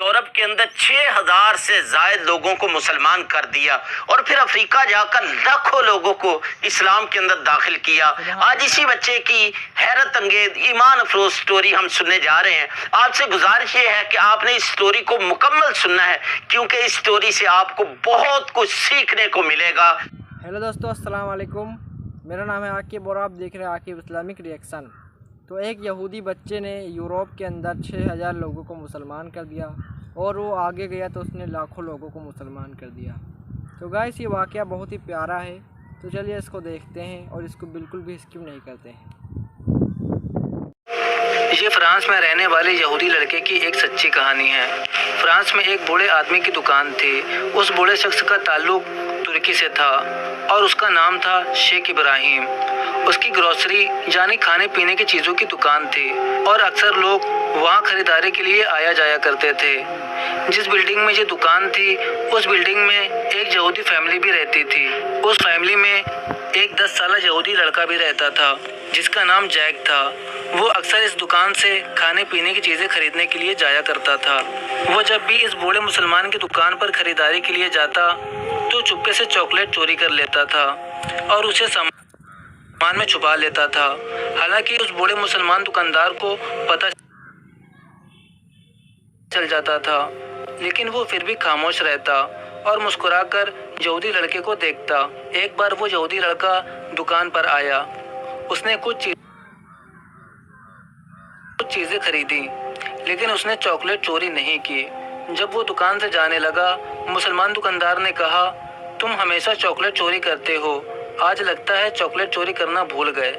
Europe के अंदर 6000 से ज्यादा लोगों को मुसलमान कर दिया और फिर अफ्रीका जाकर लाखों लोगों को इस्लाम के अंदर दाखिल किया। आज इसी बच्चे की हैरत अंगेज ईमान अफरोज स्टोरी हम सुनने जा रहे हैं। आपसे गुजारिश ये है कि आपने इस स्टोरी को मुकम्मल सुनना है, क्योंकि इस स्टोरी से आपको बहुत कुछ सीखने को मिलेगा। हेलो दोस्तों, अस्सलाम वालेकुम। मेरा नाम है आकिब और आप देख रहे हैं आकिब इस्लामिक रिएक्शन। तो एक यहूदी बच्चे ने यूरोप के अंदर 6000 लोगों को मुसलमान कर दिया और वो आगे गया तो उसने लाखों लोगों को मुसलमान कर दिया। तो गाइस, ये वाक़या बहुत ही प्यारा है, तो चलिए इसको देखते हैं और इसको बिल्कुल भी स्किप नहीं करते हैं। ये फ्रांस में रहने वाले यहूदी लड़के की एक सच्ची कहानी है। फ्रांस में एक बूढ़े आदमी की दुकान थी। उस बूढ़े शख्स का ताल्लुक तुर्की से था और उसका नाम था शेख इब्राहिम। उसकी ग्रोसरी यानी खाने पीने की चीज़ों की दुकान थी और अक्सर लोग वहाँ खरीदारी के लिए आया जाया करते थे। जिस बिल्डिंग में ये दुकान थी, उस बिल्डिंग में एक यहूदी फैमिली भी रहती थी। उस फैमिली में एक 10 साल यहूदी लड़का भी रहता था जिसका नाम जैक था। वो अक्सर इस दुकान से खाने पीने की चीज़ें खरीदने के लिए जाया करता था। वो जब भी इस बूढ़े मुसलमान की दुकान पर खरीदारी के लिए जाता तो चुपके से चॉकलेट चोरी कर लेता था और उसे सामान में छुपा लेता था। हालांकि उस बूढ़े मुसलमान दुकानदार को पता चल जाता था, लेकिन वो फिर भी खामोश रहता और मुस्कुराकर यहूदी लड़के को देखता। एक बार वो यहूदी लड़का दुकान पर आया। उसने कुछ चीज़ें खरीदी, लेकिन उसने चॉकलेट चोरी नहीं की। जब वो दुकान से जाने लगा, मुसलमान दुकानदार ने कहा, तुम हमेशा चॉकलेट चोरी करते हो, आज लगता है चॉकलेट चोरी करना भूल गए।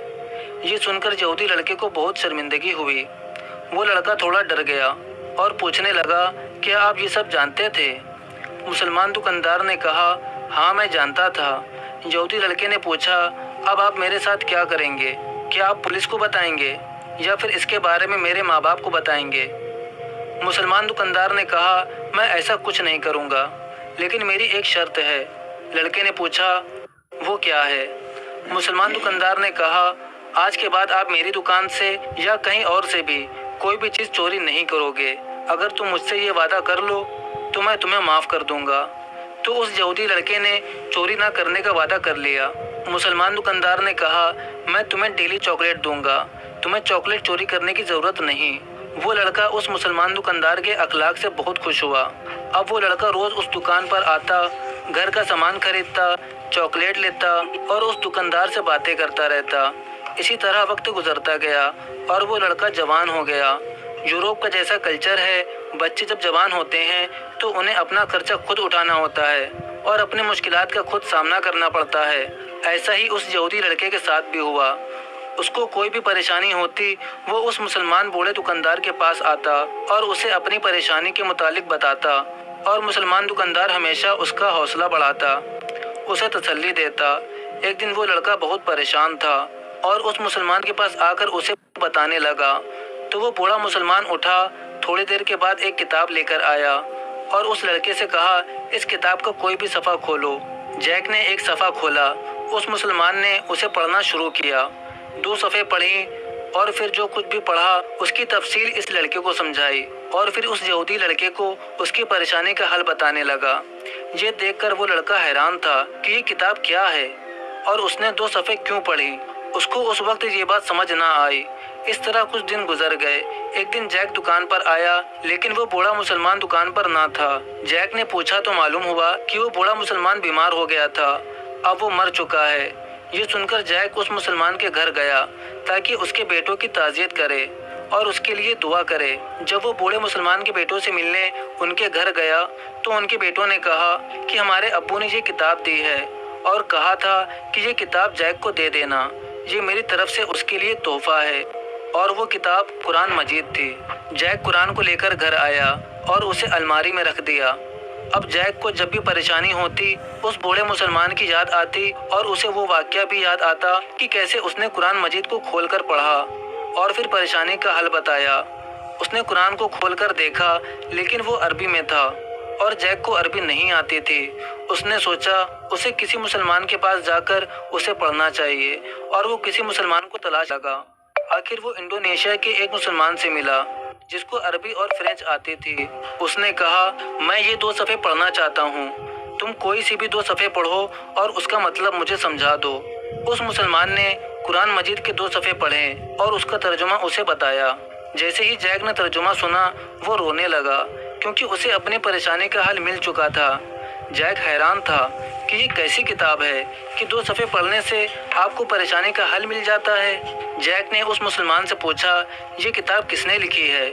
ये सुनकर यहूदी लड़के को बहुत शर्मिंदगी हुई। वो लड़का थोड़ा डर गया और पूछने लगा, क्या आप ये सब जानते थे? मुसलमान दुकानदार ने कहा, हाँ मैं जानता था। यहूदी लड़के ने पूछा, अब आप मेरे साथ क्या करेंगे? क्या आप पुलिस को बताएंगे या फिर इसके बारे में मेरे माँ बाप को बताएंगे? मुसलमान दुकानदार ने कहा, मैं ऐसा कुछ नहीं करूँगा, लेकिन मेरी एक शर्त है। लड़के ने पूछा, वो क्या है? मुसलमान दुकानदार ने कहा, आज के बाद आप मेरी दुकान से या कहीं और से भी कोई भी चीज़ चोरी नहीं करोगे। अगर तुम मुझसे ये वादा कर लो तो मैं तुम्हें माफ़ कर दूंगा। तो उस यहूदी लड़के ने चोरी ना करने का वादा कर लिया। मुसलमान दुकानदार ने कहा, मैं तुम्हें डेली चॉकलेट दूंगा, तुम्हें चॉकलेट चोरी करने की ज़रूरत नहीं। वो लड़का उस मुसलमान दुकानदार के अखलाक से बहुत खुश हुआ। अब वो लड़का रोज़ उस दुकान पर आता, घर का सामान खरीदता, चॉकलेट लेता और उस दुकानदार से बातें करता रहता। इसी तरह वक्त गुजरता गया और वो लड़का जवान हो गया। यूरोप का जैसा कल्चर है, बच्चे जब जवान होते हैं तो उन्हें अपना खर्चा खुद उठाना होता है और अपनी मुश्किलात का खुद सामना करना पड़ता है। ऐसा ही उस यहूदी लड़के के साथ भी हुआ। उसको कोई भी परेशानी होती, वो उस मुसलमान बूढ़े दुकानदार के पास आता और उसे अपनी परेशानी के मुतालिक बताता और मुसलमान दुकानदार हमेशा उसका हौसला बढ़ाता, उसे तसल्ली देता। एक दिन वो लड़का बहुत परेशान था और उस मुसलमान के पास आकर उसे बताने लगा। तो वो बूढ़ा मुसलमान उठा, थोड़ी देर के बाद एक किताब लेकर आया और उस लड़के से कहा, इस किताब का कोई भी सफ़ा खोलो। जैक ने एक सफ़ा खोला। उस मुसलमान ने उसे पढ़ना शुरू किया। 2 सफ़े पढ़ी और फिर जो कुछ भी पढ़ा उसकी तफसील इस लड़के को समझाई और फिर उस यहूदी लड़के को उसकी परेशानी का हल बताने लगा। ये देखकर वो लड़का हैरान था कि ये किताब क्या है और उसने 2 सफ़े क्यों पढ़ी। उसको उस वक्त ये बात समझ ना आई। इस तरह कुछ दिन गुजर गए। एक दिन जैक दुकान पर आया, लेकिन वो बूढ़ा मुसलमान दुकान पर ना था। जैक ने पूछा तो मालूम हुआ कि वो बूढ़ा मुसलमान बीमार हो गया था, अब वो मर चुका है। ये सुनकर जैक उस मुसलमान के घर गया ताकि उसके बेटों की ताज़ियत करे और उसके लिए दुआ करे। जब वो बूढ़े मुसलमान के बेटों से मिलने उनके घर गया तो उनके बेटों ने कहा कि हमारे अब्बू ने ये किताब दी है और कहा था कि ये किताब जैक को दे देना, ये मेरी तरफ से उसके लिए तोहफा है। और वो किताब कुरान मजीद थी। जैक कुरान को लेकर घर आया और उसे अलमारी में रख दिया। अब जैक को जब भी परेशानी होती, उस बूढ़े मुसलमान की याद आती और उसे वो वाक़या भी याद आता कि कैसे उसने कुरान मजीद को खोलकर पढ़ा और फिर परेशानी का हल बताया। उसने कुरान को खोलकर देखा, लेकिन वो अरबी में था और जैक को अरबी नहीं आती थी। उसने सोचा उसे किसी मुसलमान के पास जाकर उसे पढ़ना चाहिए और वो किसी मुसलमान को तलाश लगा। आखिर वो इंडोनेशिया के एक मुसलमान से मिला جس کو عربی اور فرینچ آتی تھی۔ اس نے کہا، میں یہ 2 صفحے پڑھنا چاہتا ہوں، تم کوئی سی بھی 2 صفحے پڑھو اور اس کا مطلب مجھے سمجھا دو۔ اس مسلمان نے قرآن مجید کے 2 صفحے پڑھے اور اس کا ترجمہ اسے بتایا۔ جیسے ہی جیک نے ترجمہ سنا وہ رونے لگا کیونکہ اسے اپنی پریشانی کا حل مل چکا تھا۔ جیک حیران تھا کہ یہ کیسی کتاب ہے کہ 2 صفحے پڑھنے سے آپ کو پریشانی کا حل مل جاتا ہے۔ جیک نے اس مسلمان سے پوچھا، یہ کتاب کس نے لکھی ہے؟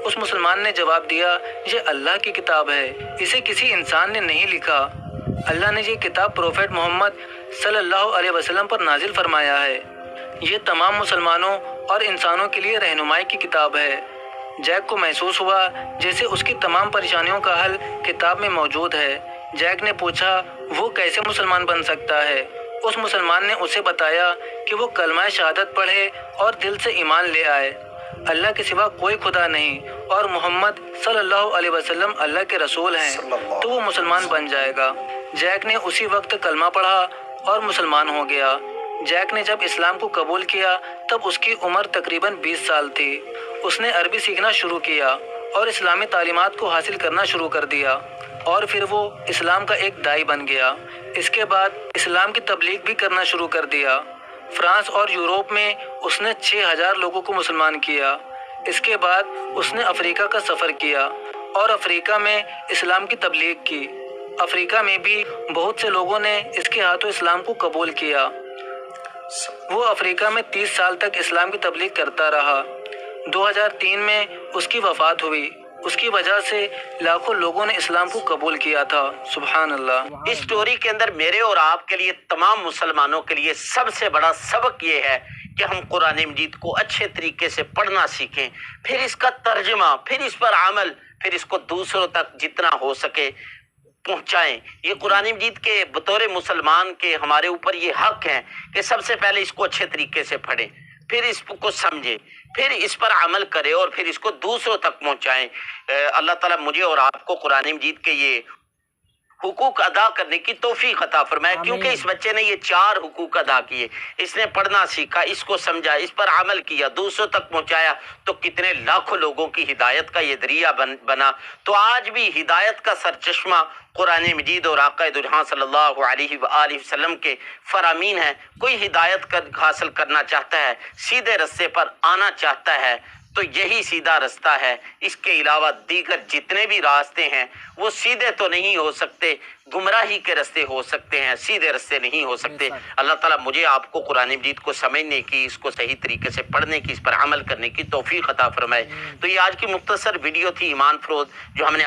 اس مسلمان نے جواب دیا، یہ اللہ کی کتاب ہے، اسے کسی انسان نے نہیں لکھا۔ اللہ نے یہ کتاب پروفیٹ محمد صلی اللہ علیہ وسلم پر نازل فرمایا ہے۔ یہ تمام مسلمانوں اور انسانوں کے لیے رہنمائی کی کتاب ہے۔ جیک کو محسوس ہوا جیسے اس کی تمام پریشانیوں کا حل کتاب میں موجود ہے۔ جیک نے پوچھا، وہ کیسے مسلمان بن سکتا ہے؟ اس مسلمان نے اسے بتایا کہ وہ کلمہ شہادت پڑھے اور دل سے ایمان لے آئے، اللہ کے سوا کوئی خدا نہیں اور محمد صلی اللہ علیہ وسلم اللہ کے رسول ہیں، تو وہ مسلمان بن جائے گا۔ جیک نے اسی وقت کلمہ پڑھا اور مسلمان ہو گیا۔ جیک نے جب اسلام کو قبول کیا تب اس کی عمر تقریباً 20 سال تھی۔ اس نے عربی سیکھنا شروع کیا اور اسلامی تعلیمات کو حاصل کرنا شروع کر دیا اور پھر وہ اسلام کا ایک داعی بن گیا۔ اس کے بعد اسلام کی تبلیغ بھی کرنا شروع کر دیا۔ فرانس اور یورپ میں اس نے 6000 لوگوں کو مسلمان کیا۔ اس کے بعد اس نے افریقہ کا سفر کیا اور افریقہ میں اسلام کی تبلیغ کی۔ افریقہ میں بھی بہت سے لوگوں نے اس کے ہاتھوں اسلام کو قبول کیا۔ وہ افریقہ میں 30 سال تک اسلام کی تبلیغ کرتا رہا۔ 2003 میں اس کی وفات ہوئی۔ اس کی وجہ سے لاکھوں لوگوں نے اسلام کو قبول کیا تھا۔ سبحان اللہ۔ اس سٹوری کے اندر میرے اور آپ کے لیے، تمام مسلمانوں کے لیے سب سے بڑا سبق یہ ہے کہ ہم قرآن مجید کو اچھے طریقے سے پڑھنا سیکھیں، پھر اس کا ترجمہ، پھر اس پر عمل، پھر اس کو دوسروں تک جتنا ہو سکے پہنچائیں۔ یہ قرآن مجید کے بطور مسلمان کے ہمارے اوپر یہ حق ہے کہ سب سے پہلے اس کو اچھے طریقے سے پڑھیں، پھر اس کو سمجھیں، پھر اس پر عمل کریں اور پھر اس کو دوسروں تک پہنچائیں۔ اللہ تعالیٰ مجھے اور آپ کو قرآن مجید کے یہ حقوق ادا کرنے کی توفیق عطا فرمائے، کیونکہ اس بچے نے یہ 4 حقوق ادا کیے۔ اس نے پڑھنا سیکھا، اس کو سمجھا، اس پر عمل کیا، دوسروں تک پہنچایا، تو کتنے لاکھوں لوگوں کی ہدایت کا یہ ذریعہ بنا۔ تو آج بھی ہدایت کا سرچشمہ قرآن مجید اور آقا دو جہاں صلی اللہ علیہ وآلہ وسلم کے فرامین ہیں۔ کوئی ہدایت حاصل کرنا چاہتا ہے، سیدھے رستے پر آنا چاہتا ہے، تو یہی سیدھا رستہ ہے۔ اس کے علاوہ دیگر جتنے بھی راستے ہیں وہ سیدھے تو نہیں ہو سکتے، گمراہی کے راستے ہو سکتے ہیں، سیدھے راستے نہیں ہو سکتے۔ اللہ تعالیٰ مجھے آپ کو قرآن مجید کو سمجھنے کی، اس کو صحیح طریقے سے پڑھنے کی، اس پر عمل کرنے کی توفیق عطا فرمائے۔ تو یہ آج کی مختصر ویڈیو تھی ایمان فروز، جو ہم نے